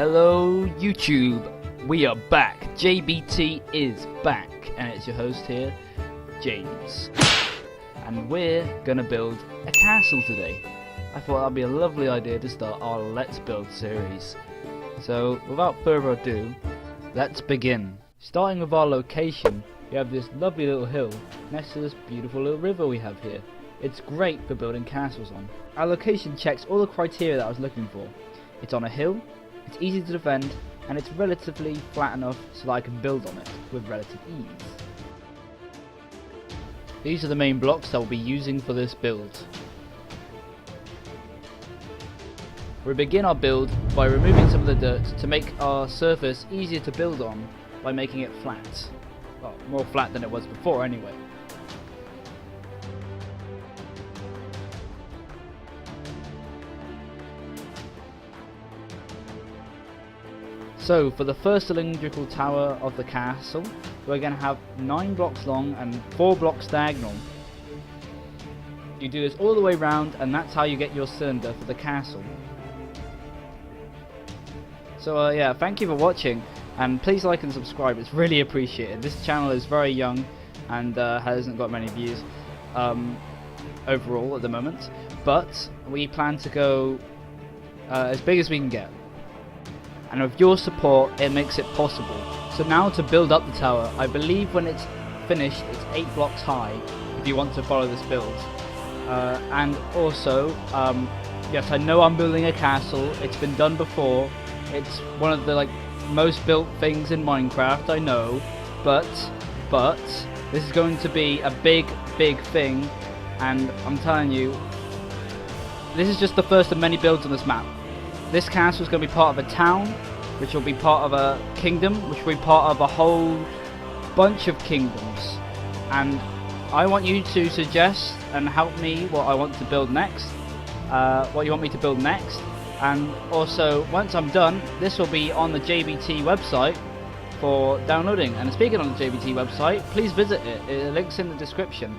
Hello YouTube, we are back. JBT is back, and it's your host here, James. And we're gonna build a castle today. I thought that'd be a lovely idea to start our Let's Build series. So without further ado, let's begin. Starting with our location, we have this lovely little hill next to this beautiful little river we have here. It's great for building castles on. Our location checks all the criteria that I was looking for. It's on a hill, it's easy to defend, and it's relatively flat enough so that I can build on it with relative ease. These are the main blocks that we'll be using for this build. We begin our build by removing some of the dirt to make our surface easier to build on by making it flat. Well, more flat than it was before anyway. So for the first cylindrical tower of the castle, we're going to have 9 blocks long and 4 blocks diagonal. You do this all the way round, and that's how you get your cylinder for the castle. So yeah, thank you for watching, and please like and subscribe, it's really appreciated. This channel is very young and hasn't got many views overall at the moment, but we plan to go as big as we can get. And with your support it makes it possible. So now to build up the tower, I believe when it's finished it's 8 blocks high if you want to follow this build. And also, yes, I know I'm building a castle, it's been done before, it's one of the most built things in Minecraft, I know, but this is going to be a big thing, and I'm telling you, this is just the first of many builds on this map. This castle is going to be part of a town, which will be part of a kingdom, which will be part of a whole bunch of kingdoms. And I want you to suggest and help me what I want to build next, what you want me to build next. And also, once I'm done, this will be on the JBT website for downloading. And speaking on the JBT website, please visit it. The link's in the description.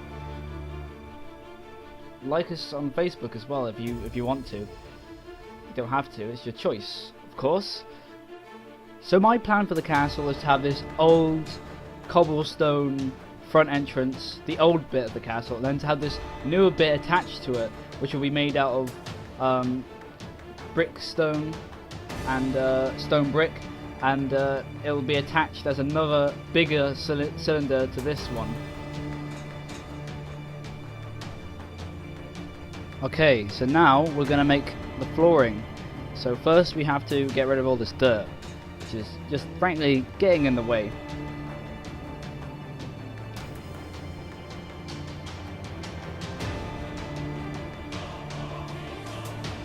Like us on Facebook as well if you want to. You don't have to, it's your choice, of course. So my plan for the castle is to have this old cobblestone front entrance, the old bit of the castle, and then to have this newer bit attached to it, which will be made out of brick stone and stone brick, and it will be attached as another bigger cylinder to this one. Okay, so now we're going to make the flooring. So first we have to get rid of all this dirt, which is just frankly getting in the way.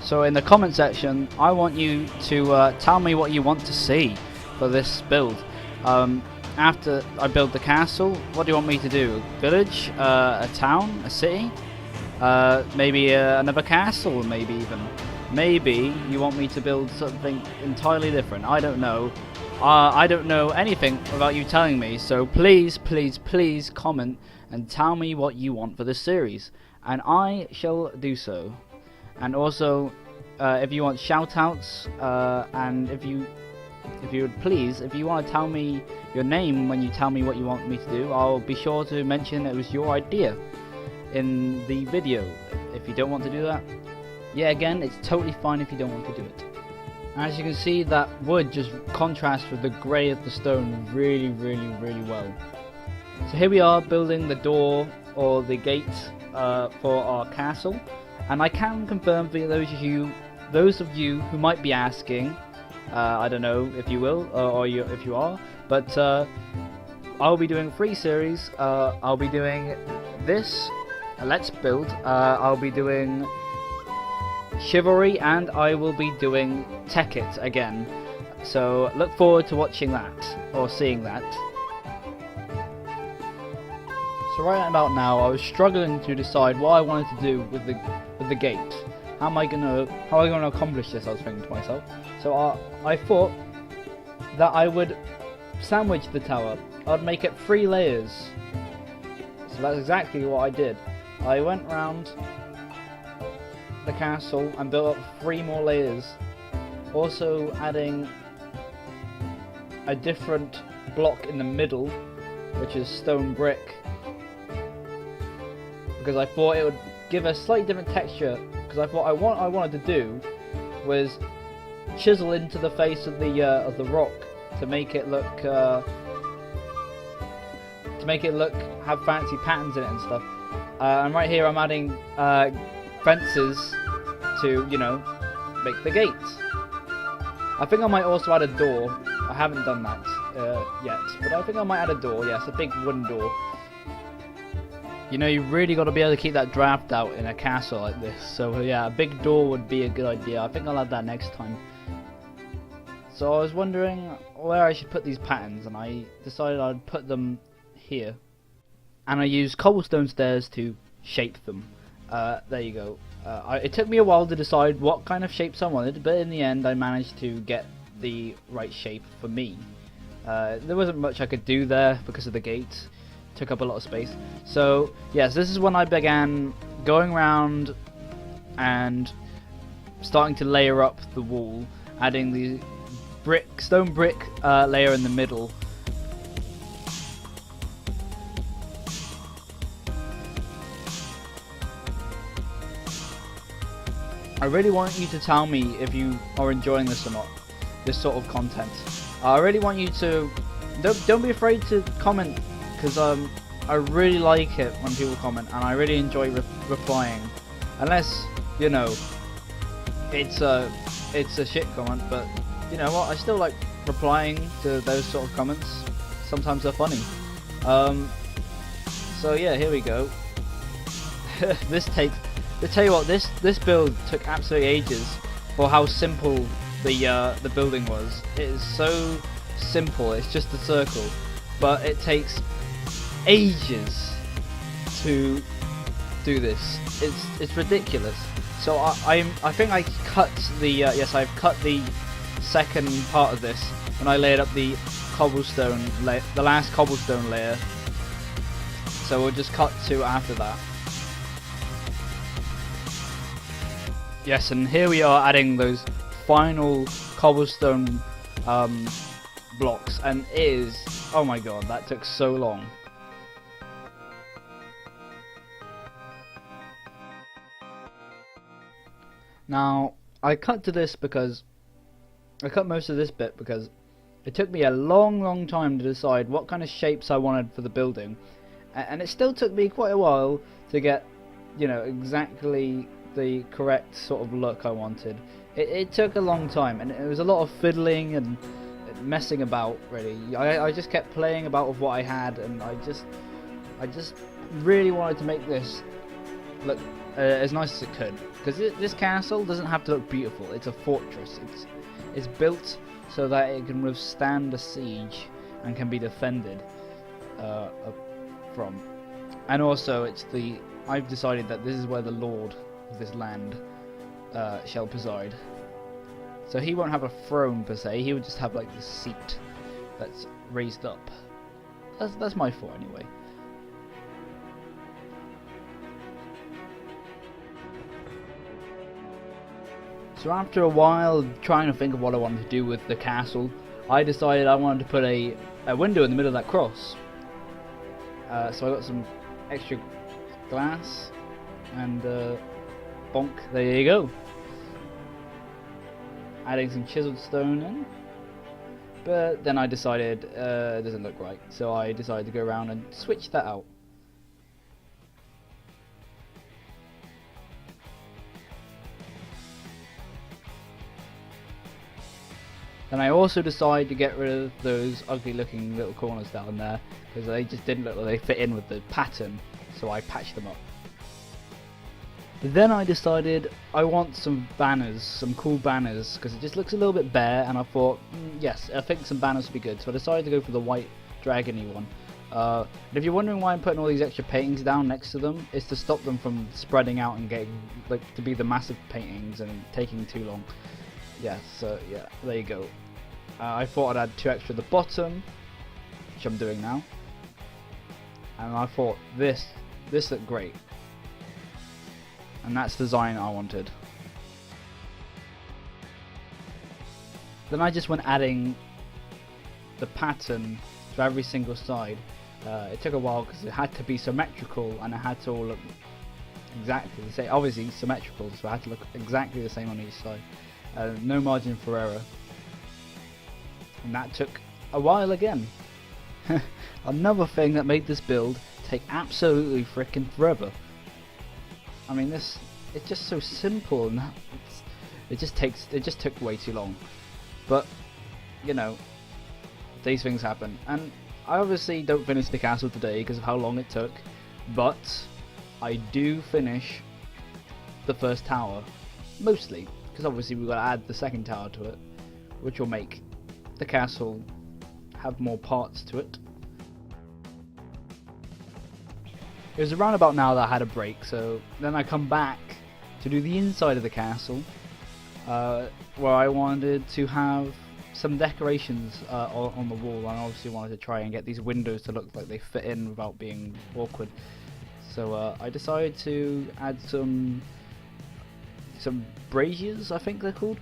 So in the comment section, I want you to tell me what you want to see for this build. After I build the castle, what do you want me to do? A village? A town? A city? Maybe another castle, maybe even. Maybe you want me to build something entirely different. I don't know. I don't know anything without you telling me, so please comment and tell me what you want for this series, and I shall do so. And also, if you want shoutouts, and if you would please, if you want to tell me your name when you tell me what you want me to do, I'll be sure to mention it was your idea in the video. If you don't want to do that, yeah, again, it's totally fine if you don't want to do it. As you can see, that wood just contrasts with the grey of the stone really well. So here we are building the door or the gate for our castle, and I can confirm for those of you who might be asking, I don't know if you will or if you are, but I'll be doing 3 series. I'll be doing this Let's Build, I'll be doing Chivalry, and I will be doing Tekkit again. So look forward to watching that, or seeing that. So right about now, I was struggling to decide what I wanted to do with the gate. How am I gonna accomplish this? I was thinking to myself. So I thought that I would sandwich the tower. I'd make it 3 layers. So that's exactly what I did. I went round the castle and built up 3 more layers, also adding a different block in the middle, which is stone brick, because I thought it would give a slightly different texture. Because I thought what I wanted to do was chisel into the face of the rock to make it look have fancy patterns in it and stuff. And right here I'm adding fences to, you know, make the gates. I think I might also add a door. I haven't done that yet, but I think I might add a door. Yes, a big wooden door. You know, you really got to be able to keep that draft out in a castle like this. So yeah, a big door would be a good idea. I think I'll add that next time. So I was wondering where I should put these patterns, and I decided I'd put them here. And I used cobblestone stairs to shape them. There you go. It took me a while to decide what kind of shapes I wanted, but in the end I managed to get the right shape for me. There wasn't much I could do there because of the gate. Took up a lot of space. So yes, this is when I began going around and starting to layer up the wall, adding the stone brick layer in the middle. I really want you to tell me if you are enjoying this or not, this sort of content. I really want you to don't be afraid to comment, because I really like it when people comment, and I really enjoy replying. Unless, you know, it's a shit comment, but you know what, I still like replying to those sort of comments. Sometimes they're funny. So yeah, here we go. To tell you what, this build took absolutely ages for how simple the building was. It is so simple. It's just a circle, but it takes ages to do this. It's ridiculous. So I think I cut the yes, I've cut the second part of this when I laid up the cobblestone the last cobblestone layer. So we'll just cut to after that. Yes, and here we are adding those final cobblestone blocks, and it is, oh my god, that took so long. Now, I cut most of this bit because it took me a long time to decide what kind of shapes I wanted for the building, and it still took me quite a while to get, you know, exactly the correct sort of look I wanted. It took a long time, and it was a lot of fiddling and messing about, really. I just kept playing about with what I had, and I just really wanted to make this look as nice as it could, because this castle doesn't have to look beautiful. It's a fortress. It's built so that it can withstand a siege and can be defended from. And also, I've decided that this is where the lord of this land shall preside. So he won't have a throne per se. He would just have like this seat that's raised up. That's my thought anyway. So after a while trying to think of what I wanted to do with the castle, I decided I wanted to put a window in the middle of that cross. So I got some extra glass and bonk, there you go. Adding some chiseled stone in. But then I decided it doesn't look right, so I decided to go around and switch that out. And I also decided to get rid of those ugly looking little corners down there, because they just didn't look like they fit in with the pattern, so I patched them up. But then I decided I want some banners, some cool banners, because it just looks a little bit bare, and I thought, yes, I think some banners would be good, so I decided to go for the white dragony one. And if you're wondering why I'm putting all these extra paintings down next to them, it's to stop them from spreading out and getting, like, to be the massive paintings and taking too long. Yeah, so yeah, there you go. I thought I'd add 2 extra at the bottom, which I'm doing now. And I thought this looked great. And that's the design I wanted. Then I just went adding the pattern to every single side. It took a while because it had to be symmetrical and it had to all look exactly the same. Obviously symmetrical, so it had to look exactly the same on each side. No margin for error. And that took a while again. Another thing that made this build take absolutely freaking forever. I mean, it's just so simple, and it just took way too long. But you know, these things happen, and I obviously don't finish the castle today because of how long it took, but I do finish the first tower, mostly because obviously we've got to add the second tower to it, which will make the castle have more parts to it. It was around about now that I had a break, so then I come back to do the inside of the castle, where I wanted to have some decorations on the wall, and I obviously wanted to try and get these windows to look like they fit in without being awkward. So I decided to add some braziers, I think they're called,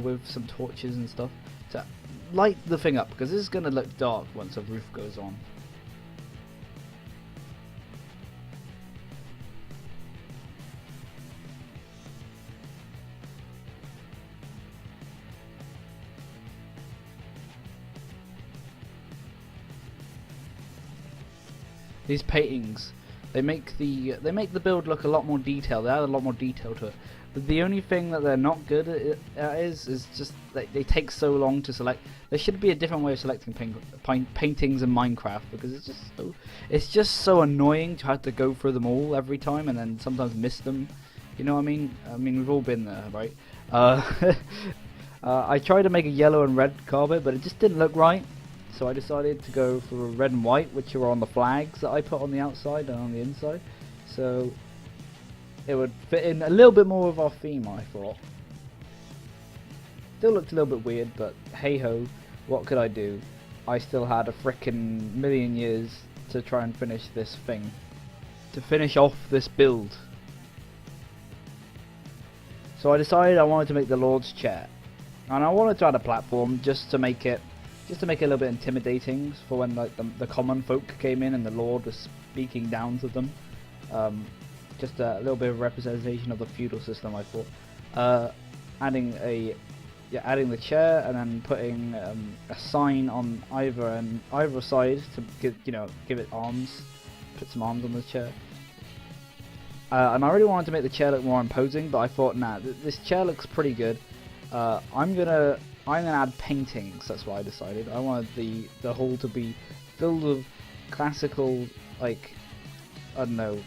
with some torches and stuff to light the thing up, because this is going to look dark once the roof goes on. These paintings, they make the build look a lot more detailed. They add a lot more detail to it. But the only thing that they're not good at is just that they take so long to select. There should be a different way of selecting paintings in Minecraft, because it's just so annoying to have to go through them all every time and then sometimes miss them. You know what I mean? I mean, we've all been there, right? I tried to make a yellow and red carpet, but it just didn't look right. So I decided to go for red and white, which are on the flags that I put on the outside and on the inside. So it would fit in a little bit more of our theme, I thought. Still looked a little bit weird, but hey ho, what could I do? I still had a frickin' million years to try and finish this thing. To finish off this build. So I decided I wanted to make the Lord's Chair. And I wanted to add a platform just to make it a little bit intimidating for when like the common folk came in and the Lord was speaking down to them. Just a little bit of representation of the feudal system, I thought. Adding the chair and then putting a sign on either side to give it arms, put some arms on the chair. And I really wanted to make the chair look more imposing, but I thought, nah, this chair looks pretty good. I'm gonna add paintings. That's what I decided. I wanted the hall to be filled with classical, like, I don't know,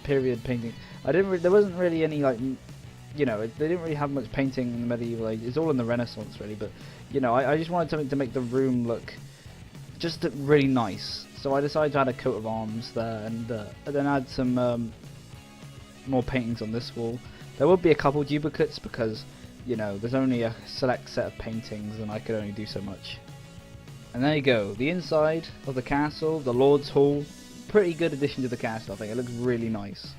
period painting. There wasn't really any, like, they didn't really have much painting in the medieval age. It's all in the Renaissance really, but I just wanted something to make the room look really nice. So I decided to add a coat of arms there, and then add some more paintings on this wall. There would be a couple duplicates because there's only a select set of paintings and I could only do so much. And there you go, the inside of the castle, the Lord's Hall. Pretty good addition to the castle, I think. It looks really nice.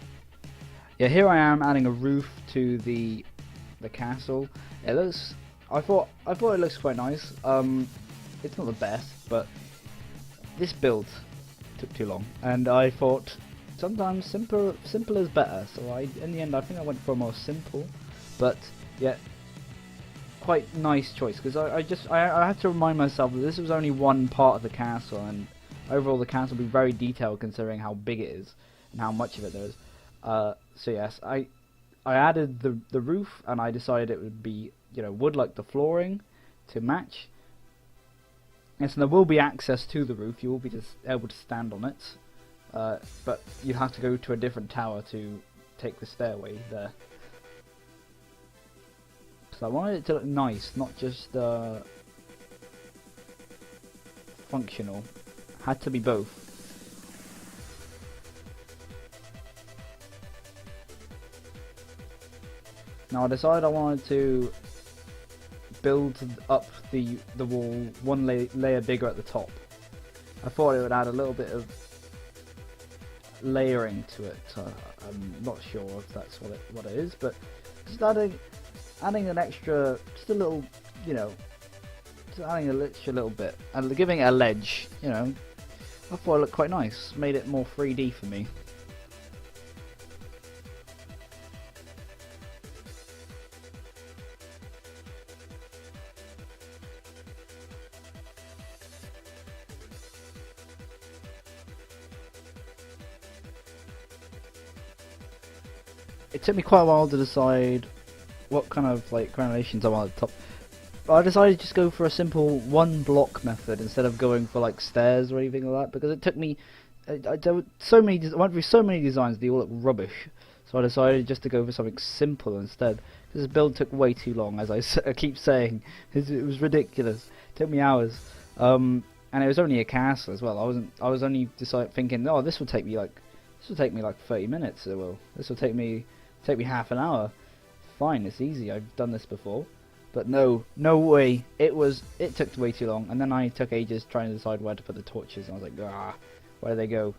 Yeah, here I am adding a roof to the castle. I thought it looks quite nice. It's not the best, but this build took too long, and I thought sometimes simple is better. So in the end I think I went for a more simple, but yeah, quite nice choice, because I had to remind myself that this was only one part of the castle, and overall the castle will be very detailed considering how big it is and how much of it there is. So yes, I added the roof, and I decided it would be wood like the flooring to match. And so there will be access to the roof. You will be able to stand on it, but you have to go to a different tower to take the stairway there. So I wanted it to look nice, not just functional. Had to be both. Now I decided I wanted to build up the wall one layer bigger at the top. I thought it would add a little bit of layering to it. I'm not sure if that's what it is, but just adding an extra, just a little, Just adding a little bit and giving it a ledge. You know, I thought it looked quite nice. Made it more 3D for me. It took me quite a while to decide what kind of like granations I want at the top. But I decided to just go for a simple one block method instead of going for like stairs or anything like that, because it took me I went through so many designs, they all look rubbish. So I decided just to go for something simple instead. Because this build took way too long, as I keep saying. It was ridiculous. It took me hours. And it was only a castle as well. I was only thinking, oh, this will take me like 30 minutes. It will. This will take me half an hour. Fine, it's easy. I've done this before. But no way. It took way too long. And then I took ages trying to decide where to put the torches. And I was like, where do they go?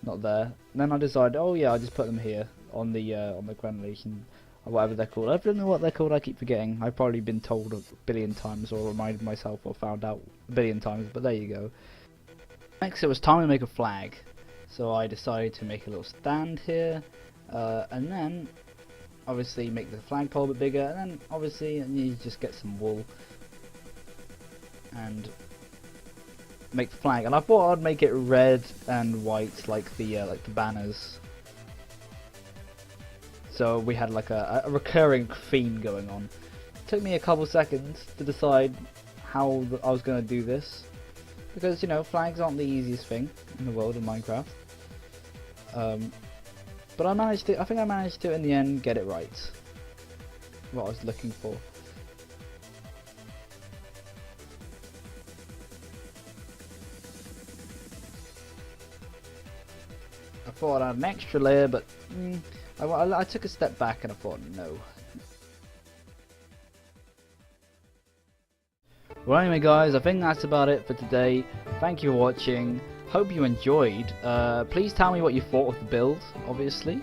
Not there. And then I decided, oh yeah, I'll just put them here on the granulation or whatever they're called. I don't know what they're called. I keep forgetting. I've probably been told a billion times or reminded myself or found out a billion times. But there you go. Next, it was time to make a flag. So I decided to make a little stand here, and then obviously make the flagpole a bit bigger, and then obviously you just get some wool and make the flag. And I thought I'd make it red and white like the banners, so we had like a recurring theme going on. It took me a couple seconds to decide how I was going to do this, because you know, flags aren't the easiest thing in the world in Minecraft. But I think I managed to in the end get it right. What I was looking for. I thought I'd add an extra layer, but I took a step back and I thought no. Well, anyway guys, I think that's about it for today. Thank you for watching. Hope you enjoyed. Please tell me what you thought of the build, obviously.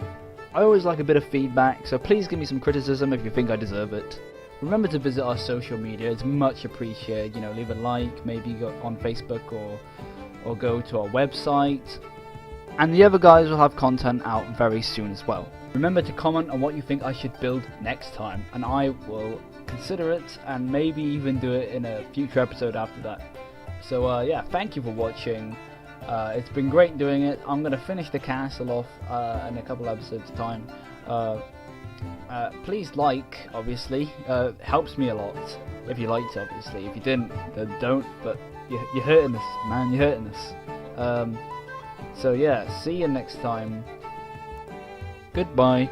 I always like a bit of feedback, so please give me some criticism if you think I deserve it. Remember to visit our social media, it's much appreciated. You know, leave a like, maybe go on Facebook or go to our website. And the other guys will have content out very soon as well. Remember to comment on what you think I should build next time, and I will consider it and maybe even do it in a future episode after that. So yeah, thank you for watching. It's been great doing it. I'm going to finish the castle off in a couple episodes time. Please like, obviously. Helps me a lot if you liked, obviously. If you didn't, then don't. But you're hurting us, man. You're hurting us. So yeah, see you next time. Goodbye.